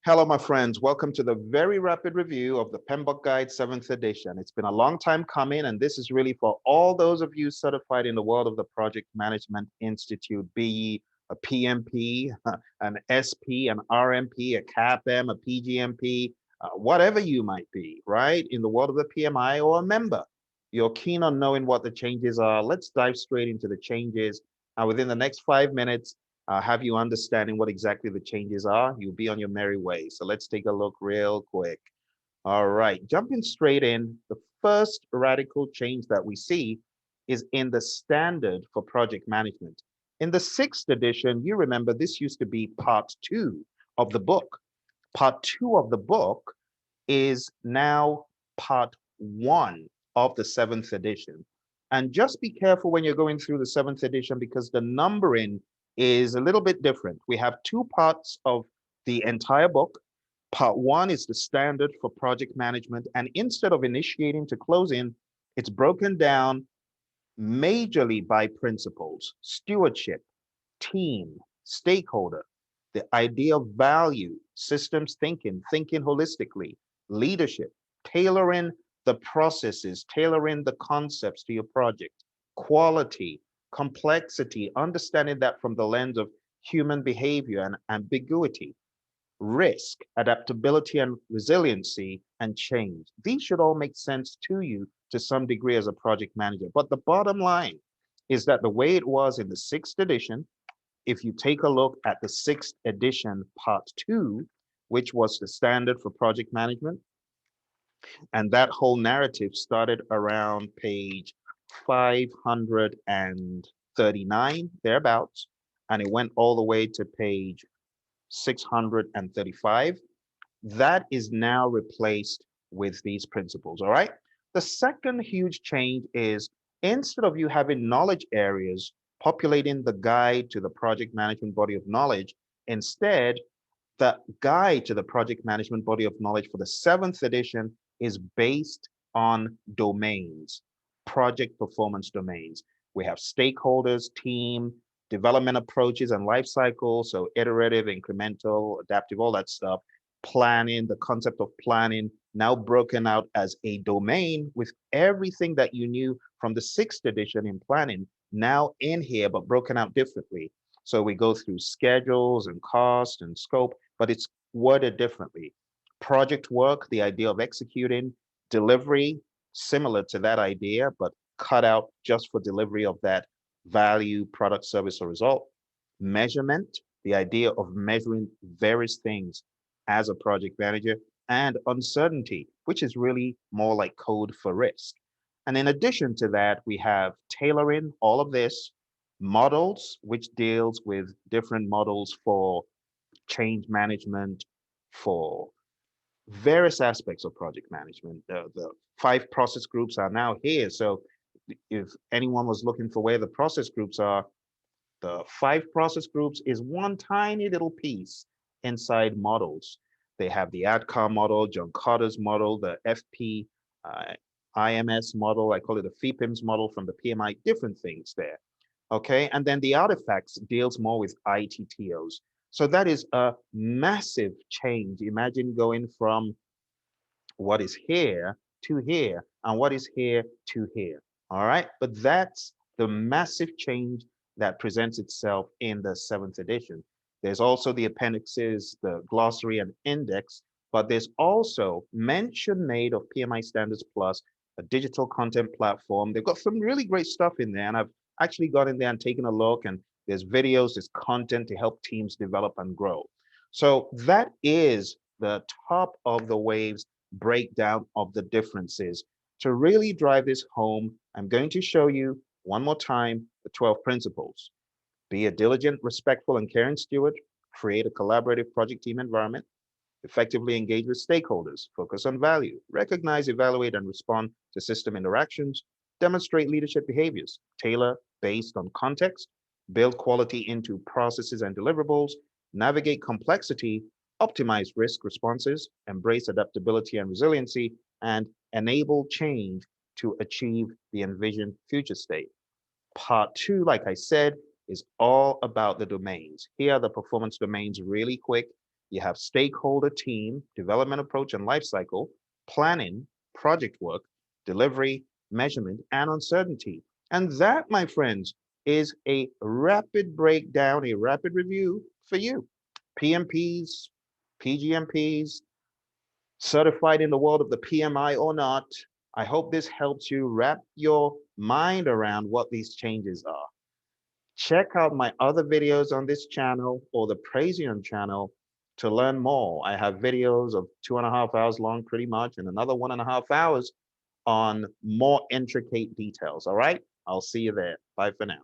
Hello, my friends. Welcome to the very rapid review of the PMBOK Guide 7th edition. It's been a long time coming, and this is really for all those of you certified in the world of the Project Management Institute, be ye a PMP, an SP, an RMP, a CAPM, a PGMP, whatever you might be, right? In the world of the PMI or a member. You're keen on knowing what the changes are. Let's dive straight into the changes. Within the next 5 minutes, have you understanding what exactly the changes are, you'll be on your merry way. So let's take a look real quick. All right, jumping straight in, the first radical change that we see is in the standard for project management. In the 6th edition, you remember this used to be part 2 of the book. Part 2 of the book is now part 1 of the 7th edition. And just be careful when you're going through the 7th edition because the numbering is a little bit different. We have 2 parts of the entire book. Part 1 is the standard for project management. And instead of initiating to closing, it's broken down majorly by principles: stewardship, team, stakeholder, the idea of value, systems thinking, thinking holistically, leadership, tailoring the processes, tailoring the concepts to your project, quality, complexity, understanding that from the lens of human behavior and ambiguity, risk, adaptability and resiliency, and change. These should all make sense to you to some degree as a project manager. But the bottom line is that the way it was in the 6th edition, if you take a look at the 6th edition, part 2, which was the standard for project management, and that whole narrative started around page 539, thereabouts, and it went all the way to page 635. That is now replaced with these principles, all right? The second huge change is instead of you having knowledge areas populating the guide to the project management body of knowledge, instead, the guide to the project management body of knowledge for the 7th edition is based on domains, project performance domains. We have stakeholders, team, development approaches and life cycles, so iterative, incremental, adaptive, all that stuff, planning, the concept of planning, now broken out as a domain with everything that you knew from the 6th edition in planning, now in here, but broken out differently. So we go through schedules and cost and scope, but it's worded differently. Project work, the idea of executing, delivery, similar to that idea, but cut out just for delivery of that value, product, service, or result. Measurement, the idea of measuring various things as a project manager, and uncertainty, which is really more like code for risk. And in addition to that, we have tailoring, all of this, models, which deals with different models for change management, for various aspects of project management. The 5 process groups are now here. So if anyone was looking for where the process groups are, the 5 process groups is one tiny little piece inside models. They have the ADCAR model, John Carter's model, the FP IMS model, I call it the FEPIMS model from the PMI, different things there. Okay, and then the artifacts deals more with ITTOs. So that is a massive change. Imagine going from what is here to here and what is here to here. All right, but that's the massive change that presents itself in the 7th edition. There's also the appendixes, the glossary and index, but there's also mention made of PMI Standards Plus, a digital content platform. They've got some really great stuff in there, and I've actually got in there and taken a look, and there's videos, there's content to help teams develop and grow. So that is the top of the waves breakdown of the differences. To really drive this home, I'm going to show you one more time the 12 principles. Be a diligent, respectful, and caring steward. Create a collaborative project team environment. Effectively engage with stakeholders. Focus on value. Recognize, evaluate, and respond to system interactions. Demonstrate leadership behaviors. Tailor based on context. Build quality into processes and deliverables. Navigate complexity. Optimize risk responses. Embrace adaptability and resiliency. And enable change to achieve the envisioned future state. Part 2, like I said, is all about the domains. Here are the performance domains really quick. You have stakeholder team, development approach and life cycle, planning, project work, delivery, measurement, and uncertainty. And that, my friends, is a rapid breakdown, a rapid review for you. PMPs, PGMPs, certified in the world of the PMI or not. I hope this helps you wrap your mind around what these changes are. Check out my other videos on this channel or the Praizion channel to learn more. I have videos of 2.5 hours long, pretty much, and another 1.5 hours on more intricate details. All right. I'll see you there. Bye for now.